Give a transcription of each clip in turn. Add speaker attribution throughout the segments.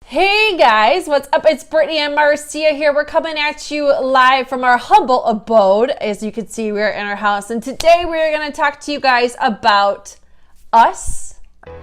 Speaker 1: Hey guys, what's up? It's Brittany and Marcia here. We're coming at you live from our humble abode. As you can see, we're in our house. And today we're going to talk to you guys about us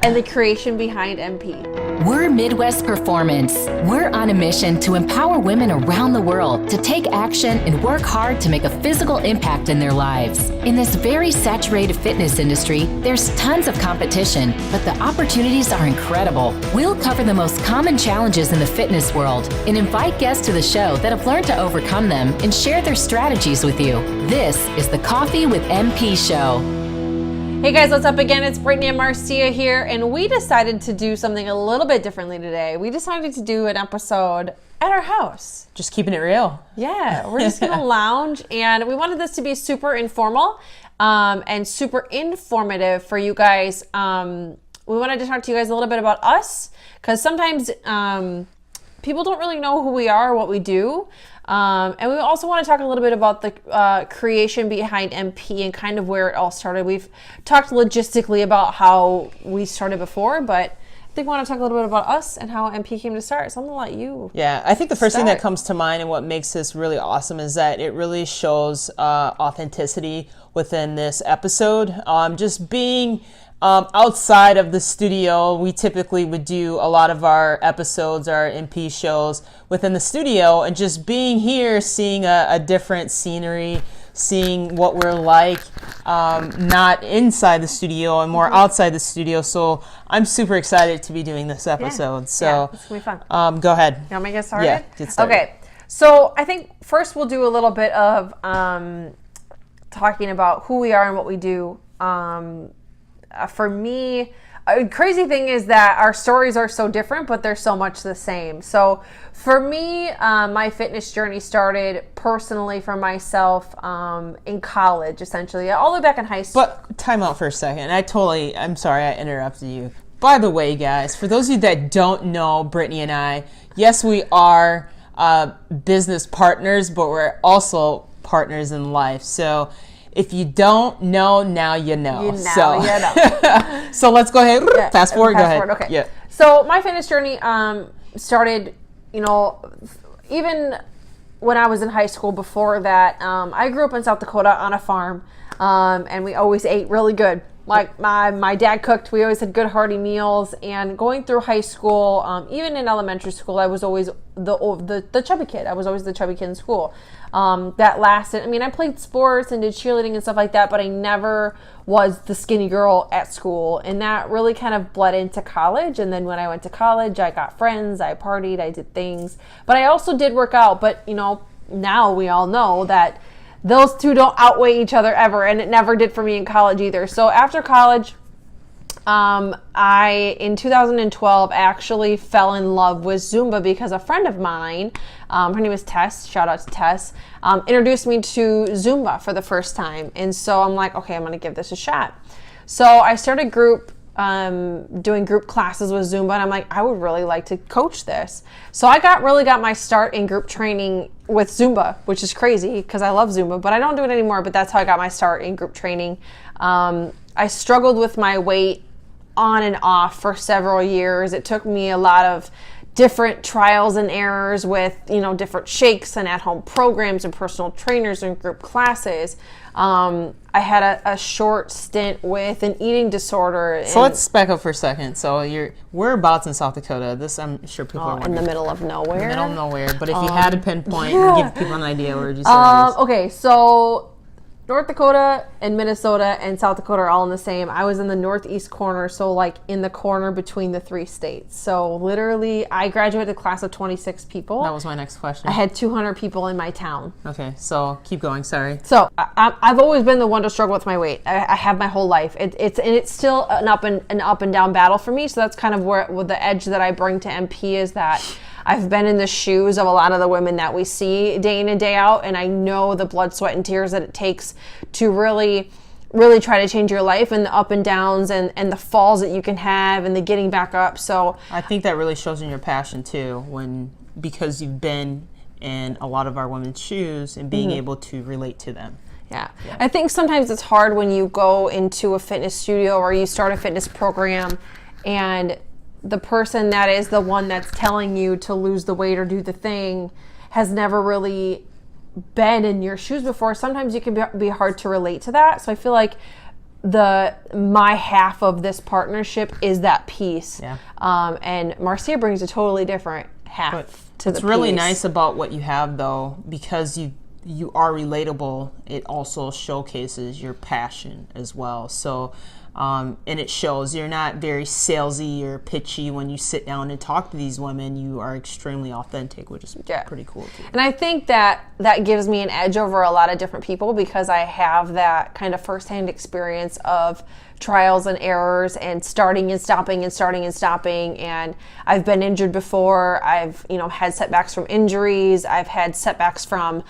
Speaker 1: and the creation behind MP.
Speaker 2: We're Midwest Performance. We're on a mission to empower women around the world to take action and work hard to make a physical impact in their lives. In this very saturated fitness industry, there's tons of competition, but the opportunities are incredible. We'll cover the most common challenges in the fitness world and invite guests to the show that have learned to overcome them and share their strategies with you. This is the Coffee with MP show.
Speaker 1: Hey guys, what's up again? It's Brittany and Marcia here, and we decided to do something a little bit differently today. We decided to do an episode at our house.
Speaker 3: Just keeping it real.
Speaker 1: Yeah, we're just gonna lounge, and we wanted this to be super informal and super informative for you guys. We wanted to talk to you guys a little bit about us, because sometimes people don't really know who we are or what we do. And we also want to talk a little bit about the creation behind MP and kind of where it all started. We've talked logistically about how we started before, but I think we want to talk a little bit about us and how MP came to start. So I'm going to let you
Speaker 3: I think the first thing that comes to mind and what makes this really awesome is that it really shows authenticity within this episode. Just being outside of the studio, we typically would do a lot of our episodes, our MP shows within the studio, and just being here, seeing a different scenery, seeing what we're like, not inside the studio and more outside the studio. So I'm super excited to be doing this episode. So
Speaker 1: it's gonna be fun.
Speaker 3: Go ahead.
Speaker 1: You want me to get started?
Speaker 3: Yeah, get started.
Speaker 1: Okay, so I think first we'll do a little bit of talking about who we are and what we do. For me, a crazy thing is that our stories are so different, but they're so much the same. So for me, my fitness journey started personally for myself in college, essentially, all the way back in high school.
Speaker 3: But time out for a second. I'm sorry I interrupted you. By the way, guys, for those of you that don't know Brittany and I, yes, we are business partners, but we're also partners in life. So if you don't know, now you know. So let's go ahead. Fast forward. Go ahead.
Speaker 1: Okay.
Speaker 3: Yeah.
Speaker 1: So my fitness journey started, even when I was in high school. Before that, I grew up in South Dakota on a farm, and we always ate really good. Like my dad cooked. We always had good hearty meals. And going through high school, even in elementary school, I was always the chubby kid. I was always the chubby kid in school. That lasted. I mean, I played sports and did cheerleading and stuff like that, but I never was the skinny girl at school. And that really kind of bled into college. And then when I went to college, I got friends, I partied, I did things. But I also did work out. But, now we all know that those two don't outweigh each other ever. And it never did for me in college either. So after college, I, in 2012, actually fell in love with Zumba because a friend of mine, her name is Tess, shout out to Tess, introduced me to Zumba for the first time. And so I'm like, okay, I'm going to give this a shot. So I started doing group classes with Zumba, and I'm like, I would really like to coach this. So I really got my start in group training with Zumba, which is crazy because I love Zumba, but I don't do it anymore. But that's how I got my start in group training. I struggled with my weight on and off for several years. It took me a lot of different trials and errors with, different shakes and at-home programs and personal trainers and group classes. I had a short stint with an eating disorder.
Speaker 3: So let's back up for a second. So whereabouts in South Dakota? This, I'm sure people are wondering.
Speaker 1: In the middle of nowhere.
Speaker 3: In the middle of nowhere. But if you had to pinpoint and give people an idea, where would you say it is?
Speaker 1: Okay, so North Dakota and Minnesota and South Dakota are all in the same. I was in the northeast corner, so like in the corner between the three states. So literally, I graduated a class of 26 people.
Speaker 3: That was my next question.
Speaker 1: I had 200 people in my town.
Speaker 3: Okay, so keep going, sorry.
Speaker 1: So I've always been the one to struggle with my weight. I have my whole life. It's still an up and down battle for me. So that's kind of where the edge that I bring to MP is that I've been in the shoes of a lot of the women that we see day in and day out, and I know the blood, sweat, and tears that it takes to really, really try to change your life, and the up and downs and the falls that you can have and the getting back up. So
Speaker 3: I think that really shows in your passion too, because you've been in a lot of our women's shoes and being able to relate to them.
Speaker 1: Yeah. I think sometimes it's hard when you go into a fitness studio or you start a fitness program and the person that is the one that's telling you to lose the weight or do the thing has never really been in your shoes before, sometimes you can be hard to relate to that. So I feel like my half of this partnership is that piece.
Speaker 3: Yeah.
Speaker 1: And Marcia brings a totally different half to the piece.
Speaker 3: What's really nice about what you have, though, because you are relatable, it also showcases your passion as well. So, and it shows you're not very salesy or pitchy when you sit down and talk to these women. You are extremely authentic, which is pretty cool too.
Speaker 1: And I think that gives me an edge over a lot of different people because I have that kind of firsthand experience of trials and errors and starting and stopping and starting and stopping. And I've been injured before. I've had setbacks from injuries. I've had setbacks from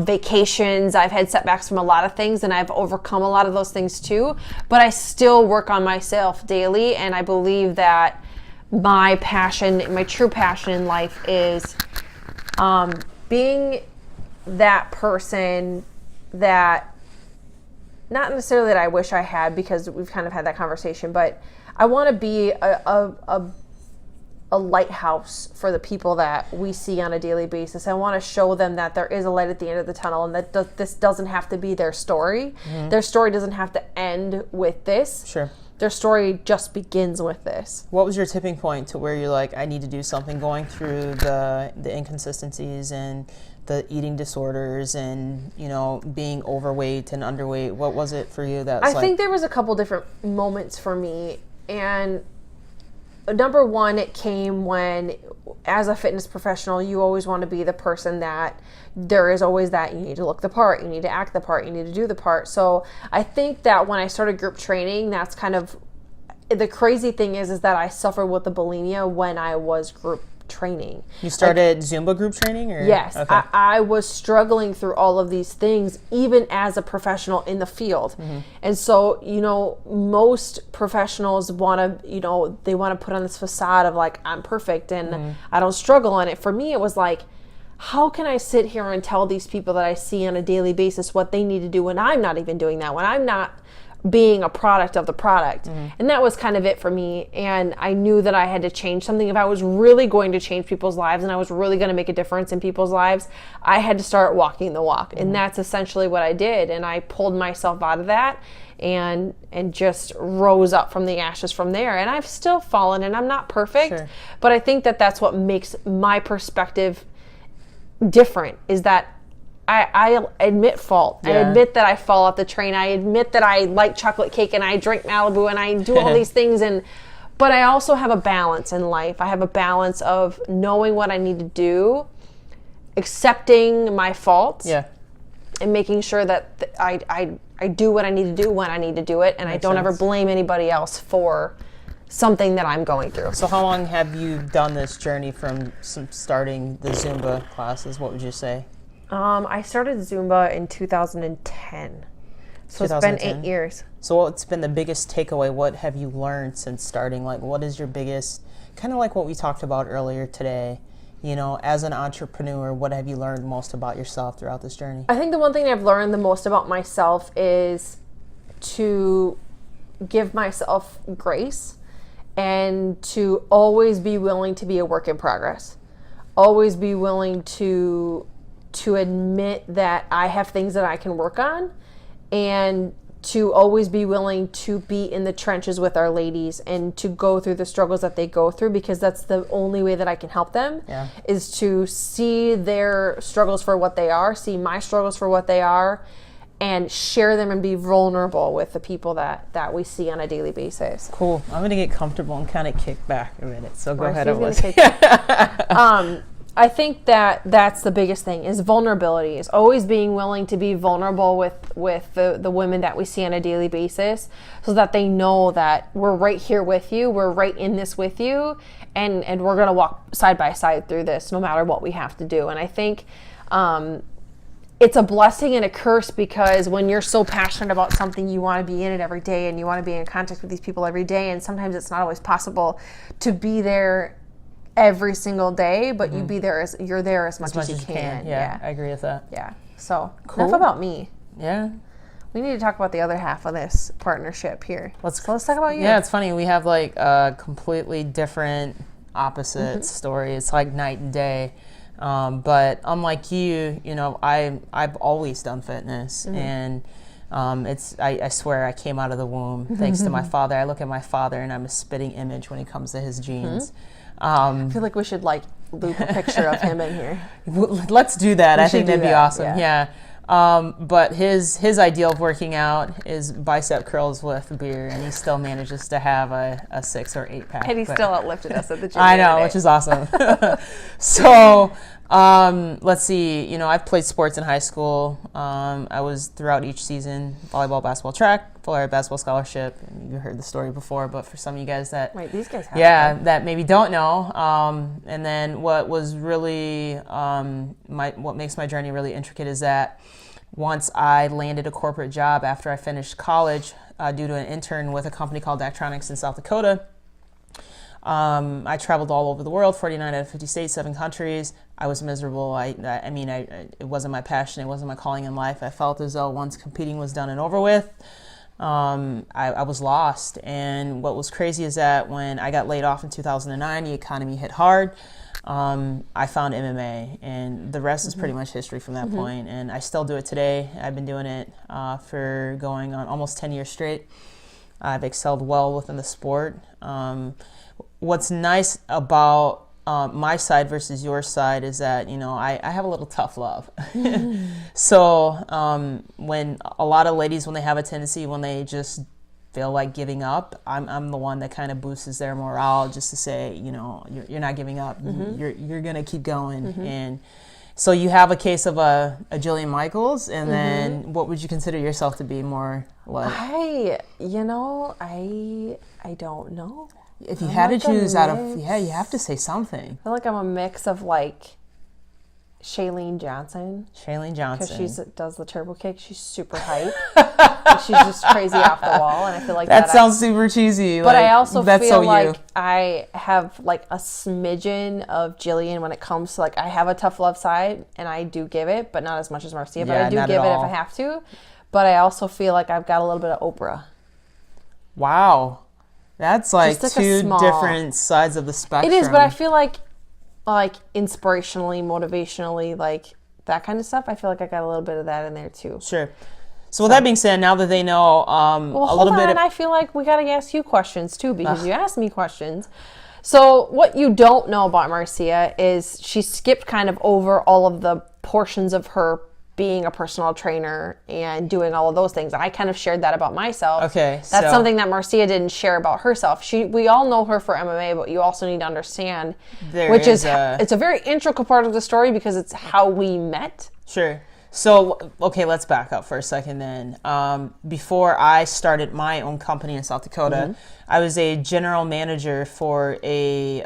Speaker 1: vacations. I've had setbacks from a lot of things, and I've overcome a lot of those things too. But I still work on myself daily, and I believe that my true passion in life is being that person that, not necessarily that I wish I had, because we've kind of had that conversation, but I want to be a lighthouse for the people that we see on a daily basis. I want to show them that there is a light at the end of the tunnel, and that this doesn't have to be their story. Mm-hmm. Their story doesn't have to end with this.
Speaker 3: Sure.
Speaker 1: Their story just begins with this.
Speaker 3: What was your tipping point to where you're like, I need to do something, going through the inconsistencies and the eating disorders and, being overweight and underweight? What was it for you
Speaker 1: I think there was a couple different moments for me. And number one, it came when, as a fitness professional, you always want to be the person that there is always that you need to look the part, you need to act the part, you need to do the part. So I think that when I started group training, that's kind of, the crazy thing is that I suffered with the bulimia when I was group training.
Speaker 3: You started Zumba group training? Or?
Speaker 1: Yes.
Speaker 3: Okay.
Speaker 1: I was struggling through all of these things, even as a professional in the field. Mm-hmm. And so, most professionals want to, they want to put on this facade of like, I'm perfect and I don't struggle. And for me, it was like, how can I sit here and tell these people that I see on a daily basis what they need to do when I'm not even doing that, when I'm not being a product of the product? Mm-hmm. And that was kind of it for me. And I knew that I had to change something. If I was really going to change people's lives and I was really going to make a difference in people's lives, I had to start walking the walk. Mm-hmm. And that's essentially what I did. And I pulled myself out of that and just rose up from the ashes from there. And I've still fallen, and I'm not perfect, sure, but I think that that's what makes my perspective different, is that I admit fault. Yeah. I admit that I fall off the train. I admit that I like chocolate cake and I drink Malibu and I do all these things. But I also have a balance in life. I have a balance of knowing what I need to do, accepting my faults, and making sure that I do what I need to do when I need to do it, and I don't ever blame anybody else for something that I'm going through.
Speaker 3: So how long have you done this journey from starting the Zumba classes? What would you say?
Speaker 1: I started Zumba in 2010. So 2010. It's been 8 years.
Speaker 3: So what's been the biggest takeaway? What have you learned since starting? Like, what is your biggest, kind of like what we talked about earlier today, as an entrepreneur, what have you learned most about yourself throughout this journey?
Speaker 1: I think the one thing I've learned the most about myself is to give myself grace and to always be willing to be a work in progress. Always be willing to admit that I have things that I can work on, and to always be willing to be in the trenches with our ladies and to go through the struggles that they go through, because that's the only way that I can help them, is to see their struggles for what they are, see my struggles for what they are, and share them and be vulnerable with the people that we see on a daily basis.
Speaker 3: Cool. I'm going to get comfortable and kind of kick back a minute. So go ahead.
Speaker 1: I think that's the biggest thing, is vulnerability, is always being willing to be vulnerable with the women that we see on a daily basis, so that they know that we're right here with you, we're right in this with you, and we're going to walk side by side through this no matter what we have to do. And I think it's a blessing and a curse, because when you're so passionate about something, you want to be in it every day and you want to be in contact with these people every day, and sometimes it's not always possible to be there every single day, but you're there as much as you can.
Speaker 3: Yeah, I agree with that.
Speaker 1: Yeah. So
Speaker 3: cool.
Speaker 1: Enough about me.
Speaker 3: Yeah.
Speaker 1: We need to talk about the other half of this partnership here. Let's talk about you.
Speaker 3: Yeah, it's funny. We have like a completely different opposite story. It's like night and day. But unlike you, I've always done fitness, and I swear I came out of the womb thanks to my father. I look at my father and I'm a spitting image when it comes to his genes.
Speaker 1: I feel like we should like loop a picture of him in here.
Speaker 3: Let's do that. I think that'd be awesome.
Speaker 1: Yeah.
Speaker 3: But his ideal of working out is bicep curls with beer, and he still manages to have a 6 or 8 pack.
Speaker 1: And he still outlifted us at the gym.
Speaker 3: I know, which is awesome. So let's see. I've played sports in high school. I was throughout each season: volleyball, basketball, track, full basketball scholarship. You heard the story before, but for some of you guys that
Speaker 1: these guys have
Speaker 3: that maybe don't know. And then what was really what makes my journey really intricate is that once I landed a corporate job after I finished college due to an intern with a company called Daktronics in South Dakota. I traveled all over the world, 49 out of 50 states, 7 countries. I was miserable. It wasn't my passion. It wasn't my calling in life. I felt as though once competing was done and over with, I was lost. And what was crazy is that when I got laid off in 2009, the economy hit hard. I found MMA, and the rest is pretty much history from that point. And I still do it today. I've been doing it for going on almost 10 years straight. I've excelled well within the sport. What's nice about my side versus your side is that, I have a little tough love. So when a lot of ladies, when they have a tendency, when they just feel like giving up, I'm the one that kind of boosts their morale just to say, you're not giving up. You're going to keep going. And so you have a case of a Jillian Michaels, and then what would you consider yourself to be more like?
Speaker 1: I don't know.
Speaker 3: If you had to choose out of, you have to say something.
Speaker 1: I feel like I'm a mix of like Shailene Johnson. Because she does the turbo kick. She's super hype. She's just crazy off the wall. And I feel like
Speaker 3: that sounds super cheesy.
Speaker 1: But I also feel like I have like a smidgen of Jillian when it comes to like, I have a tough love side and I do give it, but not as much as Marcia. But I do give it if I have to. But I also feel like I've got a little bit of Oprah.
Speaker 3: Wow. That's like two different sides of the spectrum.
Speaker 1: It is, but I feel like inspirationally, motivationally, like that kind of stuff, I feel like I got a little bit of that in there too.
Speaker 3: Sure. So with that being said, now that they know a little bit,
Speaker 1: I feel like we got to ask you questions too, because you asked me questions. So what you don't know about Marcia is she skipped kind of over all of the portions of her being a personal trainer and doing all of those things. I kind of shared that about myself.
Speaker 3: Okay.
Speaker 1: That's something that Marcia didn't share about herself. We all know her for MMA, but you also need to understand, it's a very integral part of the story because it's how we met.
Speaker 3: Sure. So, okay, let's back up for a second then. Before I started my own company in South Dakota, I was a general manager for a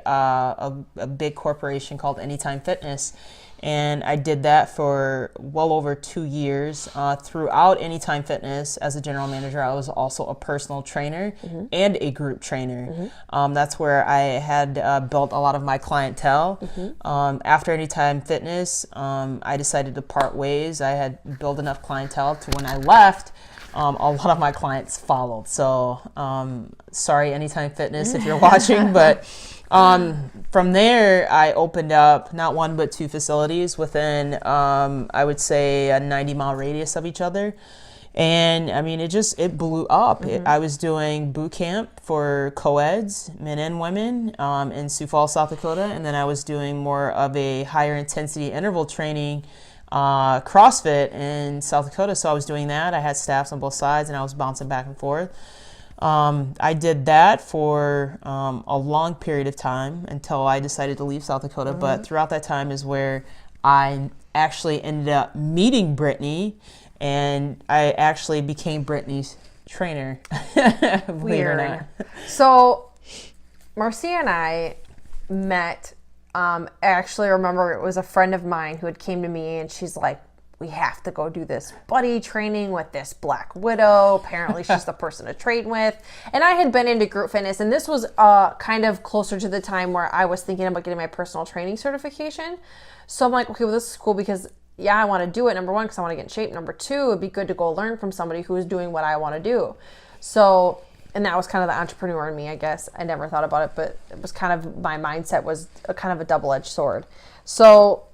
Speaker 3: big corporation called Anytime Fitness. And I did that for well over 2 years. Throughout Anytime Fitness, as a general manager, I was also a personal trainer and a group trainer. That's where I had built a lot of my clientele. After Anytime Fitness, I decided to part ways. I had built enough clientele to when I left, a lot of my clients followed. So sorry, Anytime Fitness, if you're watching, but from there, I opened up not 1 but 2 facilities within, I would say, a 90-mile radius of each other. And I mean, it blew up. I was doing boot camp for co-eds, men and women, in Sioux Falls, South Dakota. And then I was doing more of a higher intensity interval training, CrossFit in South Dakota. So I was doing that. I had staffs on both sides and I was bouncing back and forth. I did that for a long period of time until I decided to leave South Dakota. But throughout that time is where I actually ended up meeting Brittany, and I actually became Brittany's trainer. Believe it or not.
Speaker 1: So Marcia and I met. I actually remember it was a friend of mine who had came to me, and she's like, we have to go do this buddy training with this Black Widow. Apparently she's the person to train with. And I had been into group fitness, and this was kind of closer to the time where I was thinking about getting my personal training certification. So I'm like, okay, well, this is cool because yeah, I want to do it. Number one, because I want to get in shape. Number two, it'd be good to go learn from somebody who is doing what I want to do. So, and that was kind of the entrepreneur in me, I guess. I never thought about it, but it was kind of, my mindset was a kind of a double-edged sword. So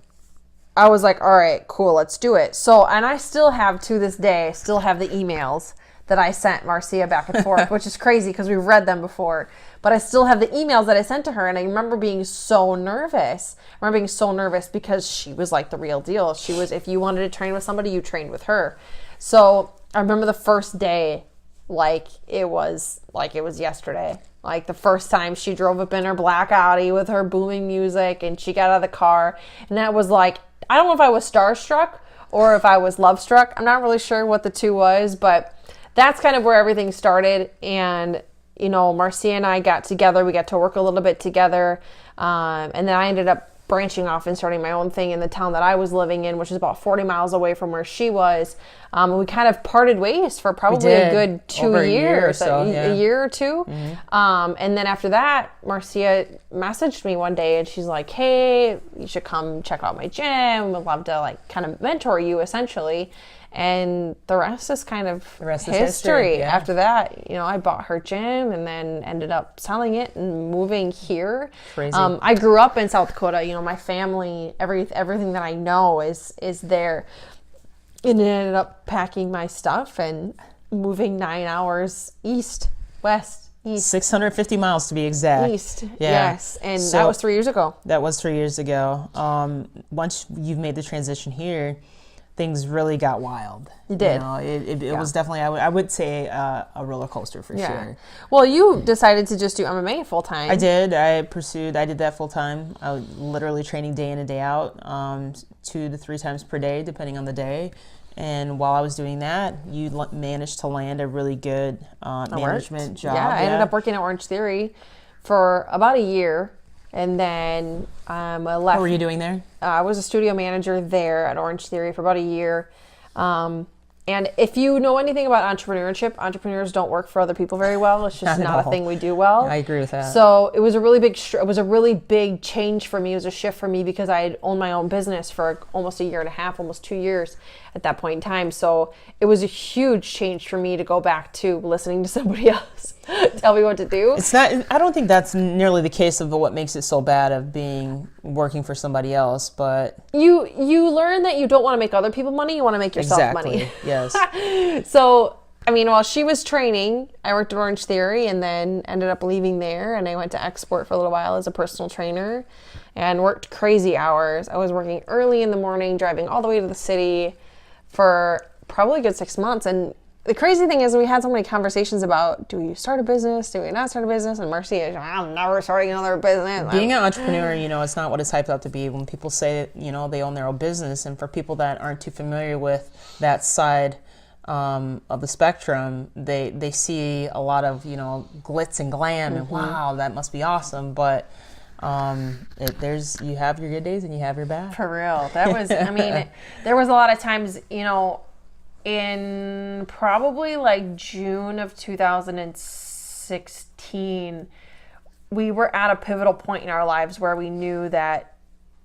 Speaker 1: I was like, all right, cool, let's do it. So, and I still have, to this day, I still have the emails that I sent Marcia back and forth, which is crazy because we've read them before. But I still have the emails that I sent to her, and I remember being so nervous. I remember being so nervous because she was like the real deal. She was, if you wanted to train with somebody, you trained with her. So I remember the first day, like it was yesterday. Like the first time she drove up in her black Audi with her booming music, and she got out of the car, and that was like, I don't know if I was starstruck or if I was love struck. I'm not really sure what the two was, but that's kind of where everything started. And you know, Marcia and I got together. We got to work a little bit together. And then I ended up branching off and starting my own thing in the town that I was living in, which is about 40 miles away from where she was. And we kind of parted ways for probably a good 2 years, a year or two. Mm-hmm. And then after that, Marcia messaged me one day and she's like, hey, you should come check out my gym. We'd love to like kind of mentor you essentially. And the rest is kind of history. Yeah. After that, you know, I bought her gym and then ended up selling it and moving here.
Speaker 3: Crazy.
Speaker 1: I grew up in South Dakota. You know, my family, everything that I know is there. And I ended up packing my stuff and moving 9 hours east.
Speaker 3: 650 miles to be exact.
Speaker 1: East, yeah. Yes. And so, that was 3 years ago.
Speaker 3: That was 3 years ago. Once you've made the transition here, things really got wild.
Speaker 1: You did.
Speaker 3: You know, it was definitely, I would say, a roller coaster for sure.
Speaker 1: Well, you decided to just do MMA full time.
Speaker 3: I did. I did that full time. I was literally training day in and day out, 2 to 3 times per day, depending on the day. And while I was doing that, you managed to land a really good management job.
Speaker 1: Yeah, I ended up working at Orange Theory for about a year. And then I left.
Speaker 3: What were you doing there?
Speaker 1: I was a studio manager there at Orange Theory for about a year. And if you know anything about entrepreneurship, entrepreneurs don't work for other people very well. It's just not a thing we do well.
Speaker 3: I agree with that.
Speaker 1: So it was a really big change for me. It was a shift for me because I had owned my own business for almost a year and a half, almost 2 years at that point in time. So it was a huge change for me to go back to listening to somebody else tell me what to do.
Speaker 3: It's not. I don't think that's nearly the case of what makes it so bad of working for somebody else. But
Speaker 1: you learn that you don't want to make other people money. You want to make yourself money.
Speaker 3: Yes.
Speaker 1: So, I mean, while she was training, I worked at Orange Theory and then ended up leaving there. And I went to Export for a little while as a personal trainer and worked crazy hours. I was working early in the morning, driving all the way to the city for probably a good 6 months. And the crazy thing is we had so many conversations about, do we start a business? Do we not start a business? And Marcia is, I'm never starting another business.
Speaker 3: Being an entrepreneur, you know, it's not what it's hyped up to be. When people say, you know, they own their own business, and for people that aren't too familiar with that side of the spectrum, they see a lot of, you know, glitz and glam, and wow, that must be awesome. But you have your good days and you have your bad.
Speaker 1: For real. That was, I mean, there was a lot of times, you know, in probably like June of 2016, we were at a pivotal point in our lives where we knew that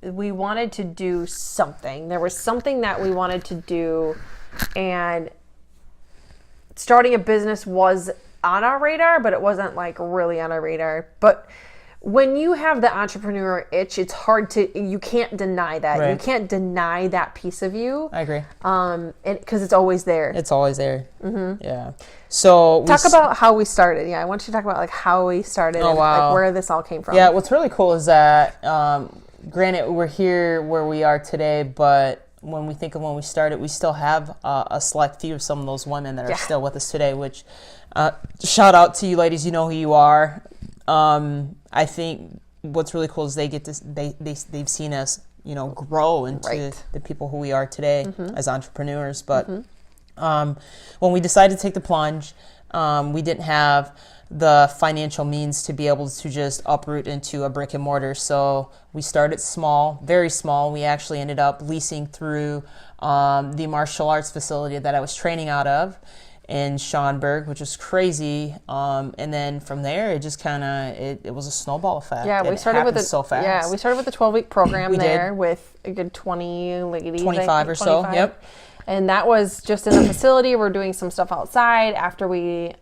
Speaker 1: we wanted to do something. There was something that we wanted to do, and starting a business was on our radar, but it wasn't like really on our radar. But when you have the entrepreneur itch, it's hard you can't deny that. Right. You can't deny that piece of you.
Speaker 3: I agree.
Speaker 1: Because it's always there.
Speaker 3: It's always there. Mm-hmm. Yeah. So
Speaker 1: talk about how we started. Yeah, I want you to talk about like how we started and like where this all came from.
Speaker 3: Yeah, what's really cool is that, granted, we're here where we are today, but when we think of when we started, we still have a select few of some of those women that are still with us today, which shout out to you ladies, you know who you are. I think what's really cool is they've seen us, you know, grow into the people who we are today as entrepreneurs. But when we decided to take the plunge, we didn't have the financial means to be able to just uproot into a brick and mortar. So we started small, very small. We actually ended up leasing through the martial arts facility that I was training out of. in Schaumburg, which was crazy. And then from there, it just kind of, it was a snowball effect.
Speaker 1: Yeah, we started with
Speaker 3: so fast.
Speaker 1: Yeah, we started with the 12-week program there with a good 20 ladies.
Speaker 3: 25 or so, yep.
Speaker 1: And that was just in the facility. We're doing some stuff outside. After we,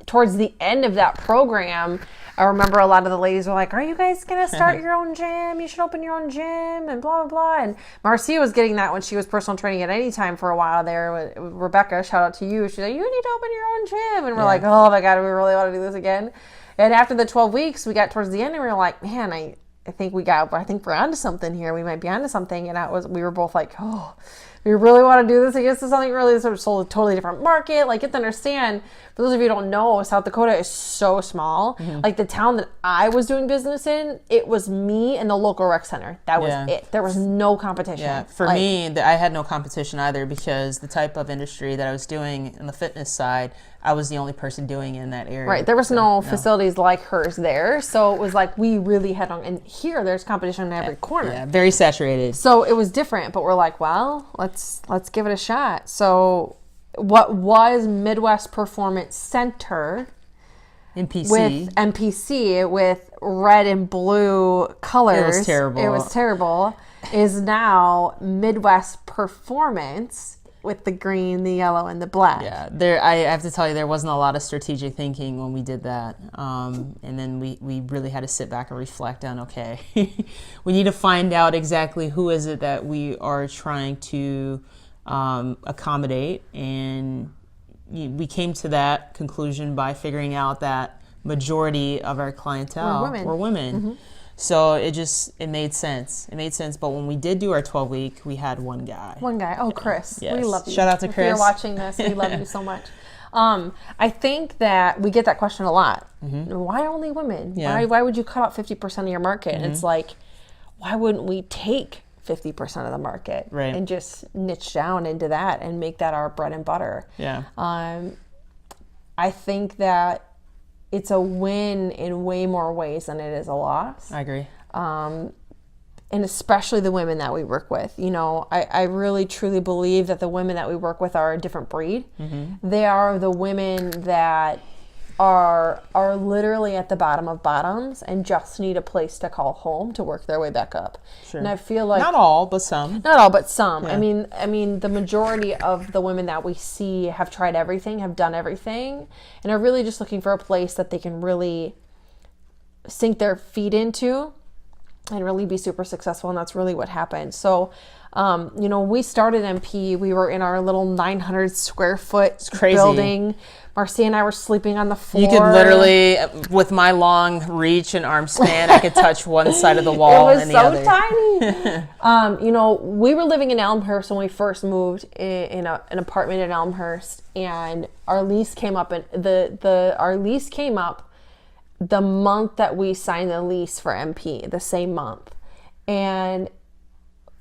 Speaker 1: towards the end of that program, I remember a lot of the ladies were like, are you guys going to start your own gym? You should open your own gym and blah, blah, blah. And Marcia was getting that when she was personal training at Anytime for a while there. With Rebecca, shout out to you. She's like, you need to open your own gym. And we're like, oh my God, we really want to do this again. And after the 12 weeks, we got towards the end and we were like, man, I think we're onto something here. We might be onto something. And we were both like, oh, we really want to do this. I guess it's something really sort of sold a totally different market. Like, you have to understand, for those of you who don't know, South Dakota is so small. Like, the town that I was doing business in, it was me and the local rec center. That was it. There was no competition.
Speaker 3: Yeah, for me, I had no competition either, because the type of industry that I was doing in the fitness side, I was the only person doing in that area.
Speaker 1: Right. There was no facilities like hers there. So it was like we really had on, and here there's competition in every corner.
Speaker 3: Yeah, very saturated.
Speaker 1: So it was different, but we're like, well, let's give it a shot. So what was Midwest Performance Center
Speaker 3: MPC.
Speaker 1: with MPC with red and blue colors.
Speaker 3: It was terrible.
Speaker 1: Is now Midwest Performance with the green, the yellow, and the black.
Speaker 3: Yeah, I have to tell you, there wasn't a lot of strategic thinking when we did that. And then we really had to sit back and reflect on, okay, we need to find out exactly who is it that we are trying to accommodate. And we came to that conclusion by figuring out that majority of our clientele were women. So it made sense. It made sense. But when we did do our 12-week, we had one guy.
Speaker 1: Oh, Chris.
Speaker 3: Yes.
Speaker 1: We love you.
Speaker 3: Shout out to Chris.
Speaker 1: If you're watching this, we love you so much. I think that we get that question a lot. Why only women?
Speaker 3: Yeah.
Speaker 1: Why would you cut out 50% of your market? And it's like, why wouldn't we take 50% of the market and just niche down into that and make that our bread and butter?
Speaker 3: Yeah.
Speaker 1: I think that it's a win in way more ways than it is a loss.
Speaker 3: I agree.
Speaker 1: And especially the women that we work with. You know, I really truly believe that the women that we work with are a different breed. They are the women that are literally at the bottom of bottoms and just need a place to call home to work their way back up.
Speaker 3: Sure.
Speaker 1: And I feel like
Speaker 3: not all, but some.
Speaker 1: Not all, but some.
Speaker 3: Yeah.
Speaker 1: I mean, the majority of the women that we see have tried everything, have done everything, and are really just looking for a place that they can really sink their feet into and really be super successful. And that's really what happened. So, you know, we started MP. We were in our little 900 square foot building. Marcia and I were sleeping on the floor.
Speaker 3: You could literally, with my long reach and arm span, I could touch one side of the wall and the other.
Speaker 1: It was so tiny. You know, we were living in Elmhurst when we first moved in an apartment in Elmhurst, and our lease came up, and our lease came up the month that we signed the lease for MP, the same month. And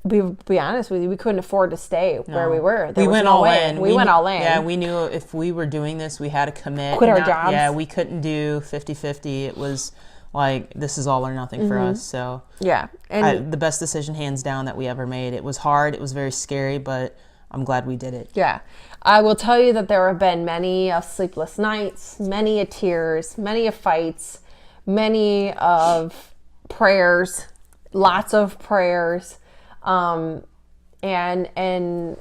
Speaker 1: be honest with you, we couldn't afford to stay where we were.
Speaker 3: We went all in.
Speaker 1: We went all in.
Speaker 3: Yeah, we knew if we were doing this, we had to commit.
Speaker 1: Quit our jobs.
Speaker 3: Yeah, we couldn't do 50-50. It was like, this is all or nothing for us. So
Speaker 1: yeah, and
Speaker 3: the best decision, hands down, that we ever made. It was hard. It was very scary, but I'm glad we did it.
Speaker 1: Yeah. I will tell you that there have been many sleepless nights, many tears, many fights, many of prayers, lots of prayers. And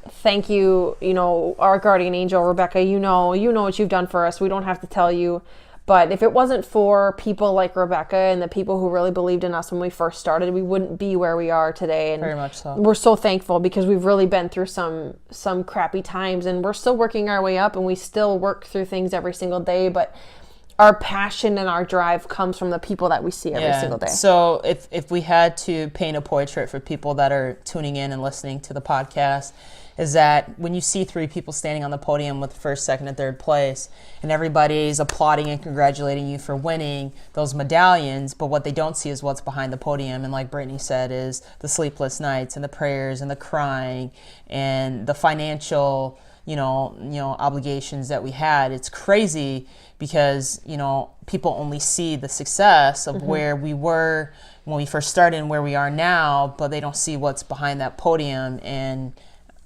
Speaker 1: thank you, you know, our guardian angel, Rebecca, you know what you've done for us. We don't have to tell you, but if it wasn't for people like Rebecca and the people who really believed in us when we first started, we wouldn't be where we are today. And
Speaker 3: very much so.
Speaker 1: We're so thankful because we've really been through some crappy times, and we're still working our way up, and we still work through things every single day, but our passion and our drive comes from the people that we see every single day.
Speaker 3: So if we had to paint a portrait for people that are tuning in and listening to the podcast, is that when you see three people standing on the podium with first, second, and third place, and everybody's applauding and congratulating you for winning those medallions, but what they don't see is what's behind the podium. And like Brittany said, is the sleepless nights and the prayers and the crying and the financial, you know, obligations that we had. It's crazy because, you know, people only see the success of where we were when we first started and where we are now, but they don't see what's behind that podium. And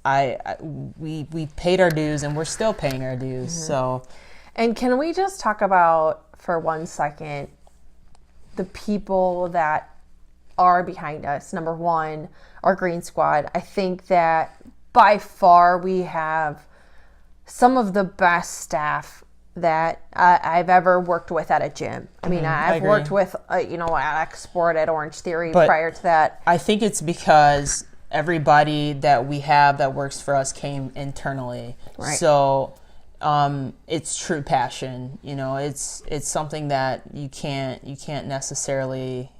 Speaker 3: we paid our dues and we're still paying our dues. So,
Speaker 1: and can we just talk about for 1 second the people that are behind us? Number one, our Green Squad. I think that by far we have some of the best staff that I've ever worked with at a gym. I mean, I've worked with, at Export, at Orange Theory prior to that.
Speaker 3: I think it's because everybody that we have that works for us came internally.
Speaker 1: Right.
Speaker 3: So it's true passion. It's something that you can't necessarily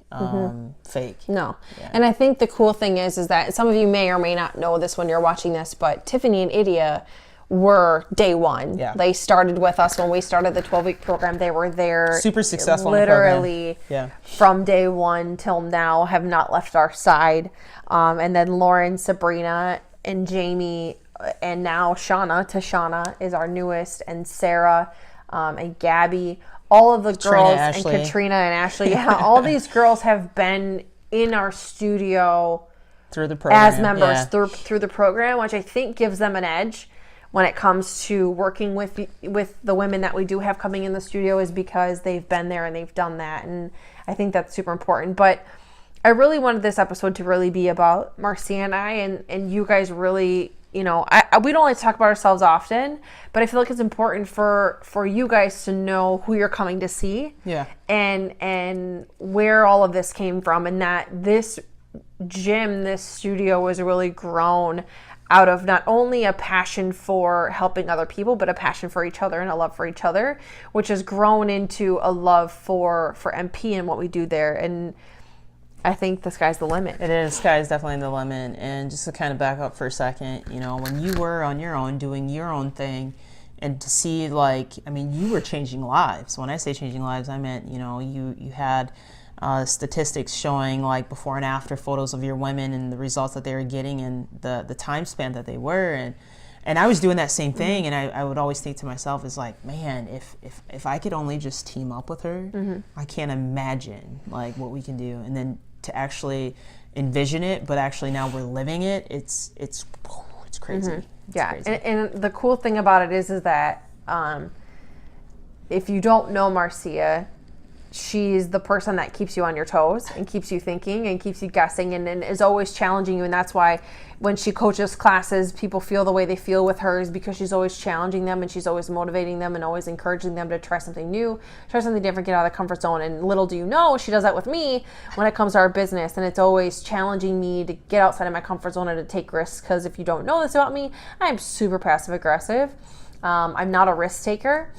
Speaker 3: fake.
Speaker 1: No.
Speaker 3: Yeah.
Speaker 1: And I think the cool thing is that some of you may or may not know this when you're watching this, but Tiffany and Idia were day one.
Speaker 3: Yeah.
Speaker 1: They started with us when we started the 12-week program. They were there
Speaker 3: super successful
Speaker 1: literally
Speaker 3: yeah.
Speaker 1: from day one till now, have not left our side. And then Lauren, Sabrina, and Jamie, and now Tashana is our newest, and Sarah, and Gabby, all of the girls, and Katrina and Ashley. Yeah, all these girls have been in our studio
Speaker 3: through the program
Speaker 1: as members through the program, which I think gives them an edge when it comes to working with the women that we do have coming in the studio, is because they've been there and they've done that. And I think that's super important. But I really wanted this episode to really be about Marcia and I, and you guys really, we don't like to talk about ourselves often, but I feel like it's important for you guys to know who you're coming to see.
Speaker 3: Yeah.
Speaker 1: And where all of this came from, and that this gym, this studio was really grown out of not only a passion for helping other people, but a passion for each other and a love for each other, which has grown into a love for MP and what we do there. And I think the sky's the limit.
Speaker 3: It is. Sky is definitely the limit. And just to kind of back up for a second, when you were on your own doing your own thing, and to see you were changing lives. When I say changing lives, I meant, you had statistics showing before and after photos of your women and the results that they were getting and the time span that they were, and I was doing that same thing, and I would always think to myself, is man, if I could only just team up with her, I can't imagine what we can do. And then to actually envision it, but actually now we're living it, it's crazy. It's crazy.
Speaker 1: And the cool thing about it is that if you don't know Marcia, she's the person that keeps you on your toes and keeps you thinking and keeps you guessing, and is always challenging you. And that's why when she coaches classes, people feel the way they feel with her, is because she's always challenging them, and she's always motivating them and always encouraging them to try something new, try something different, get out of the comfort zone. And little do you know, she does that with me when it comes to our business. And it's always challenging me to get outside of my comfort zone and to take risks, because if you don't know this about me, I'm super passive aggressive. I'm not a risk taker.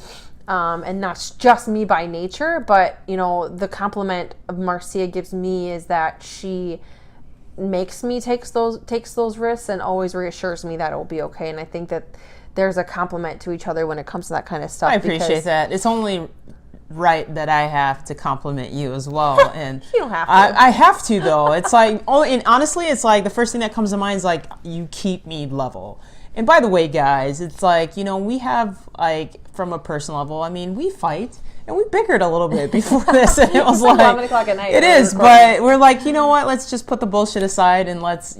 Speaker 1: And that's just me by nature, but the compliment of Marcia gives me is that she makes me takes those risks and always reassures me that it will be okay. And I think that there's a compliment to each other when it comes to that kind of stuff.
Speaker 3: I appreciate that. It's only right that I have to compliment you as well. And
Speaker 1: you don't have to.
Speaker 3: I have to, though. It's and honestly, it's the first thing that comes to mind is you keep me level. And by the way, guys, it's we have from a personal level, we fight and we bickered a little bit before this, and it was
Speaker 1: 11 o'clock at night.
Speaker 3: It is, but we're you know what? Let's just put the bullshit aside and let's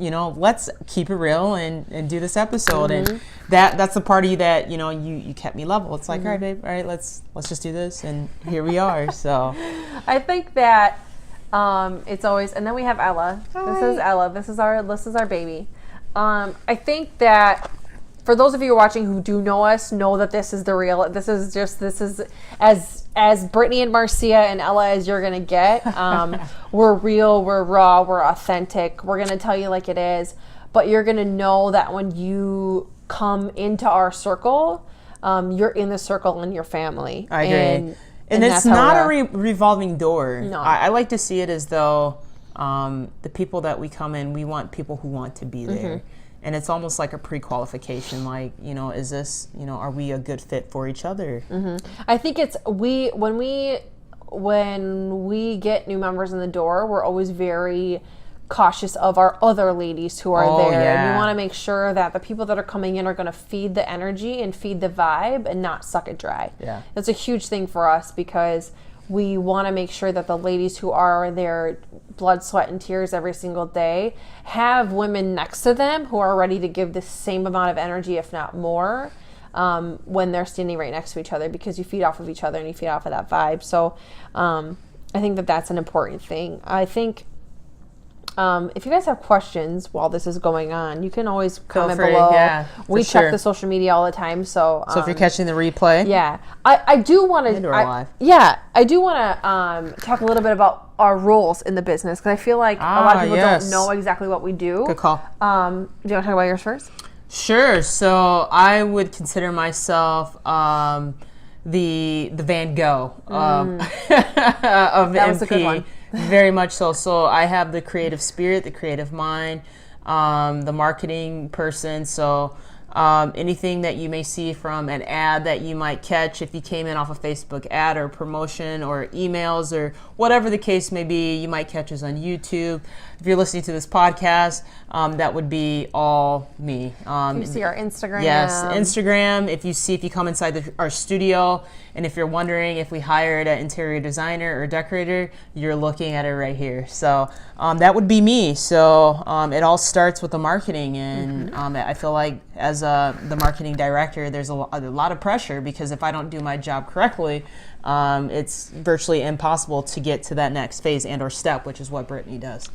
Speaker 3: keep it real and do this episode. And that's the part of you that you kept me level. It's all right, babe. All right, let's just do this, and here we are. So
Speaker 1: I think that it's always, and then we have Ella. Hi. This is Ella. This is our baby. I think that for those of you watching who do know us, know that this is the real. This is as Brittany and Marcia and Ella as you're gonna get. We're real, we're raw, we're authentic. We're gonna tell you like it is, but you're gonna know that when you come into our circle, you're in the circle and your family.
Speaker 3: I agree. And it's not a revolving door.
Speaker 1: No.
Speaker 3: I like to see it as though the people that we come in, we want people who want to be there. And it's almost like a pre-qualification, is this, are we a good fit for each other?
Speaker 1: I think it's, when we get new members in the door, we're always very cautious of our other ladies who are there.
Speaker 3: Yeah.
Speaker 1: And we want to make sure that the people that are coming in are going to feed the energy and feed the vibe and not suck it dry.
Speaker 3: Yeah.
Speaker 1: That's a huge thing for us, because we want to make sure that the ladies who are there blood, sweat, and tears every single day have women next to them who are ready to give the same amount of energy, if not more, when they're standing right next to each other, because you feed off of each other and you feed off of that vibe. So I think that that's an important thing. I think if you guys have questions while this is going on, you can always comment below.
Speaker 3: Yeah,
Speaker 1: we check the social media all the time. So
Speaker 3: if you're catching the replay.
Speaker 1: Yeah. I do want to. I do want to talk a little bit about our roles in the business, because I feel like a lot of people don't know exactly what we do.
Speaker 3: Good call.
Speaker 1: Do you want to talk about yours first?
Speaker 3: Sure. So I would consider myself the Van Gogh of
Speaker 1: that was
Speaker 3: MP.
Speaker 1: a good one.
Speaker 3: Very much so. So I have the creative spirit, the creative mind, the marketing person. So anything that you may see from an ad that you might catch if you came in off a Facebook ad or promotion or emails or whatever the case may be, you might catch us on YouTube. If you're listening to this podcast, that would be all me.
Speaker 1: You see our Instagram.
Speaker 3: Yes, Instagram. If you come inside our studio, and if you're wondering if we hired an interior designer or decorator, you're looking at it right here. So that would be me. So it all starts with the marketing, and I feel like as the marketing director, there's a lot of pressure, because if I don't do my job correctly, it's virtually impossible to get to that next phase and or step, which is what Brittany does.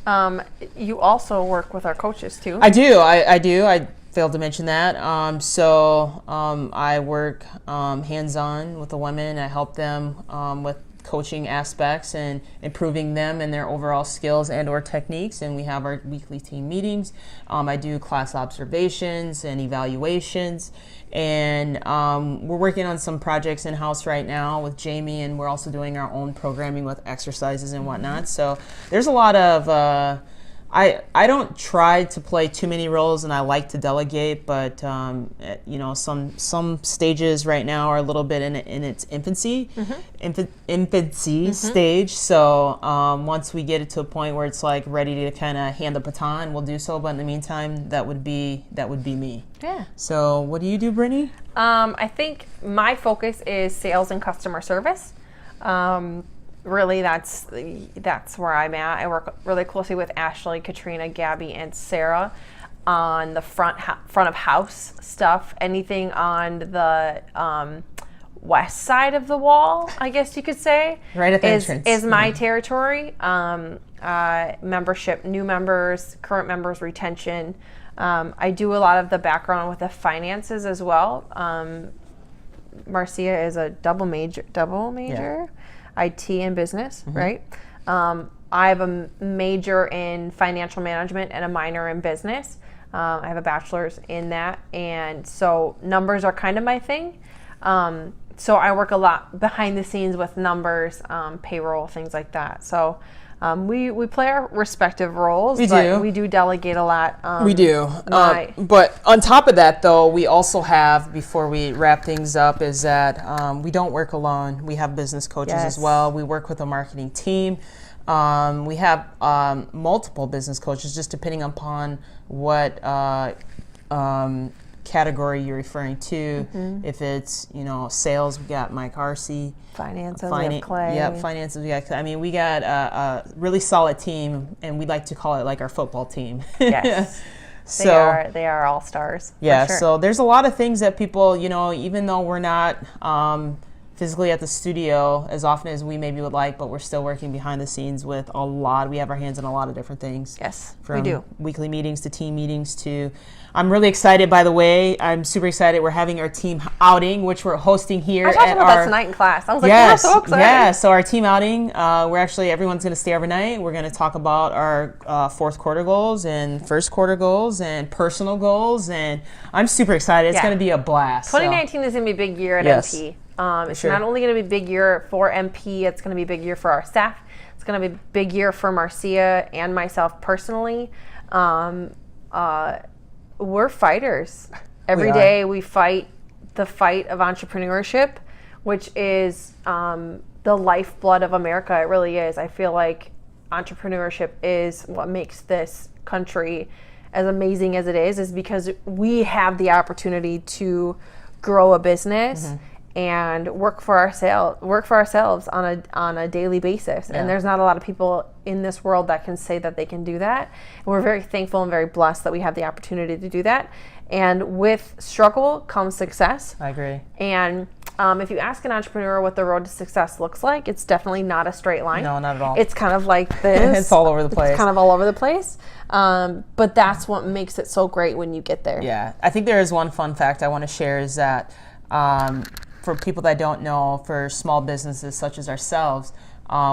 Speaker 1: You also work with our coaches too.
Speaker 3: I do. I do. I failed to mention that. I work hands-on with the women. I help them with coaching aspects and improving them and their overall skills and or techniques, and we have our weekly team meetings. I do class observations and evaluations, and we're working on some projects in-house right now with Jamie, and we're also doing our own programming with exercises and whatnot. So there's a lot of I don't try to play too many roles, and I like to delegate, but some stages right now are a little bit in its infancy stage. So once we get it to a point where it's like ready to kind of hand the baton, we'll do so. But in the meantime, that would be me.
Speaker 1: Yeah.
Speaker 3: So what do you do, Brittany?
Speaker 1: I think my focus is sales and customer service. Really, that's where I'm at. I work really closely with Ashley, Katrina, Gabby, and Sarah on the front of house stuff. Anything on the west side of the wall, I guess you could say,
Speaker 3: right at the entrance,
Speaker 1: is my territory. Membership, new members, current members, retention. I do a lot of the background with the finances as well. Marcia is a double major. Yeah. IT and business, right? I have a major in financial management and a minor in business. I have a bachelor's in that, and so numbers are kind of my thing. So I work a lot behind the scenes with numbers, payroll, things like that. So we play our respective roles. We do delegate a lot.
Speaker 3: We do. But on top of that, though, we also have, before we wrap things up, is that we don't work alone. We have business coaches as well. We work with a marketing team. We have multiple business coaches, just depending upon what category you're referring to. If it's sales, we got Mike Arcee.
Speaker 1: Finances, we have Clay.
Speaker 3: Yep, finances, we got Clay. I mean, we got a really solid team, and we like to call it like our football team.
Speaker 1: Yes.
Speaker 3: So
Speaker 1: they are all stars.
Speaker 3: Yeah.
Speaker 1: For sure.
Speaker 3: So there's a lot of things that people, even though we're not physically at the studio as often as we maybe would like, but we're still working behind the scenes with we have our hands in a lot of different things.
Speaker 1: Yes,
Speaker 3: from
Speaker 1: we do.
Speaker 3: Weekly meetings to team meetings to, I'm really excited, by the way. I'm super excited. We're having our team outing, which we're hosting here.
Speaker 1: I talked about that tonight in class. I was like,
Speaker 3: yes,
Speaker 1: so excited.
Speaker 3: Yeah, so our team outing, everyone's going to stay overnight. We're going to talk about our fourth quarter goals and first quarter goals and personal goals, and I'm super excited. It's going to be a blast.
Speaker 1: 2019 is going to be a big year at MP. It's not only going to be a big year for MP, it's going to be a big year for our staff. It's going to be a big year for Marcia and myself personally. We're fighters. Every day we fight the fight of entrepreneurship, which is the lifeblood of America. It really is. I feel like entrepreneurship is what makes this country as amazing as it is because we have the opportunity to grow a business and work for ourselves on a daily basis. And there's not a lot of people in this world that can say that they can do that. And we're very thankful and very blessed that we have the opportunity to do that. And with struggle comes success.
Speaker 3: I agree.
Speaker 1: And if you ask an entrepreneur what the road to success looks like, it's definitely not a straight line.
Speaker 3: No, not at all.
Speaker 1: It's kind of like this.
Speaker 3: It's all over the place.
Speaker 1: It's kind of all over the place. But that's what makes it so great when you get there.
Speaker 3: Yeah. I think there is one fun fact I want to share is that for people that don't know, for small businesses such as ourselves,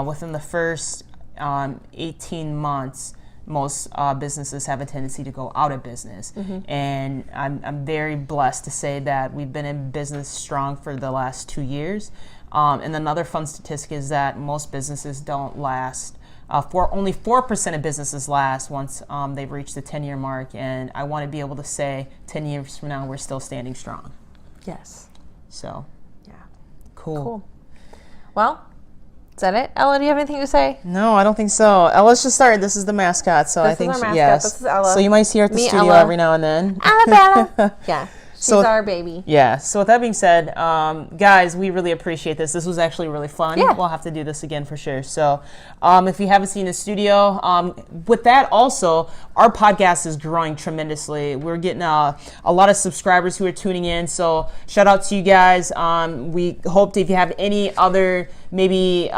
Speaker 3: within the first 18 months, most businesses have a tendency to go out of business. And I'm very blessed to say that we've been in business strong for the last 2 years. And another fun statistic is that most businesses don't last. Only 4% of businesses last once they've reached the 10-year mark. And I want to be able to say 10 years from now, we're still standing strong.
Speaker 1: Yes.
Speaker 3: So,
Speaker 1: yeah.
Speaker 3: Cool.
Speaker 1: Well, is that it? Ella, do you have anything to say?
Speaker 3: No, I don't think so. Ella's just started. This is the mascot, so I think
Speaker 1: This is our mascot.
Speaker 3: yes.
Speaker 1: This is Ella.
Speaker 3: So you might see her at the
Speaker 1: Me,
Speaker 3: studio
Speaker 1: Ella.
Speaker 3: every now and then.
Speaker 1: Bella. Yeah. She's
Speaker 3: So-
Speaker 1: our baby.
Speaker 3: Yeah. So with that being said, guys, we really appreciate this. This was actually really fun.
Speaker 1: Yeah.
Speaker 3: We'll have to do this again for sure. So if you haven't seen the studio, with that also, our podcast is growing tremendously. We're getting a lot of subscribers who are tuning in. So shout out to you guys. We hope that if you have any other maybe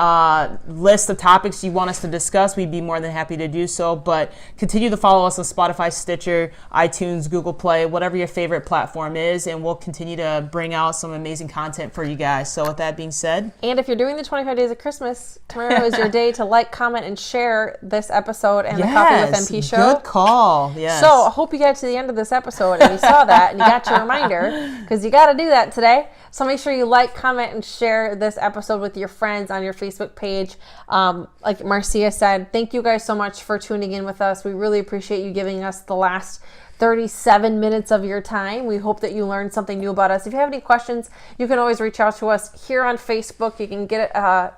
Speaker 3: list of topics you want us to discuss, we'd be more than happy to do so. But continue to follow us on Spotify, Stitcher, iTunes, Google Play, whatever your favorite platform is, and we'll continue to bring out some amazing content for you guys. So with that being said,
Speaker 1: And if you're doing the 25 Days of Christmas, tomorrow is your day to like, comment, and share this episode and the Coffee with MP show.
Speaker 3: Good call. Yes.
Speaker 1: So I hope you got to the end of this episode and you saw that and you got your reminder, because you got to do that today. So make sure you like, comment, and share this episode with your friends on your Facebook page. Like Marcia said, thank you guys so much for tuning in with us. We really appreciate you giving us the last 37 minutes of your time. We hope that you learned something new about us. If you have any questions, you can always reach out to us here on Facebook. You can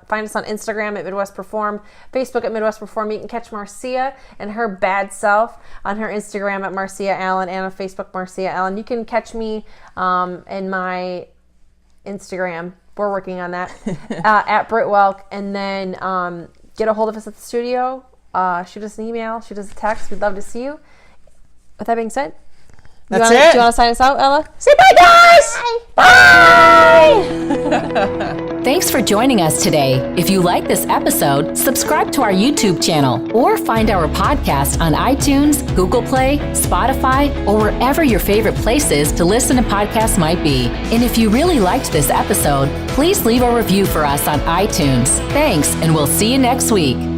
Speaker 1: find us on Instagram at Midwest Perform, Facebook at Midwest Perform. You can catch Marcia and her bad self on her Instagram at Marcia Allen and on Facebook Marcia Allen. You can catch me in my Instagram. We're working on that at Britt Welk, and then get a hold of us at the studio. Shoot us an email, shoot us a text. We'd love to see you. With that being said,
Speaker 3: That's
Speaker 1: do
Speaker 3: it.
Speaker 1: you want to sign us out, Ella?
Speaker 3: Say bye, guys. Bye.
Speaker 2: Thanks for joining us today. If you like this episode, subscribe to our YouTube channel or find our podcast on iTunes, Google Play, Spotify, or wherever your favorite places to listen to podcasts might be. And if you really liked this episode, please leave a review for us on iTunes. Thanks, and we'll see you next week.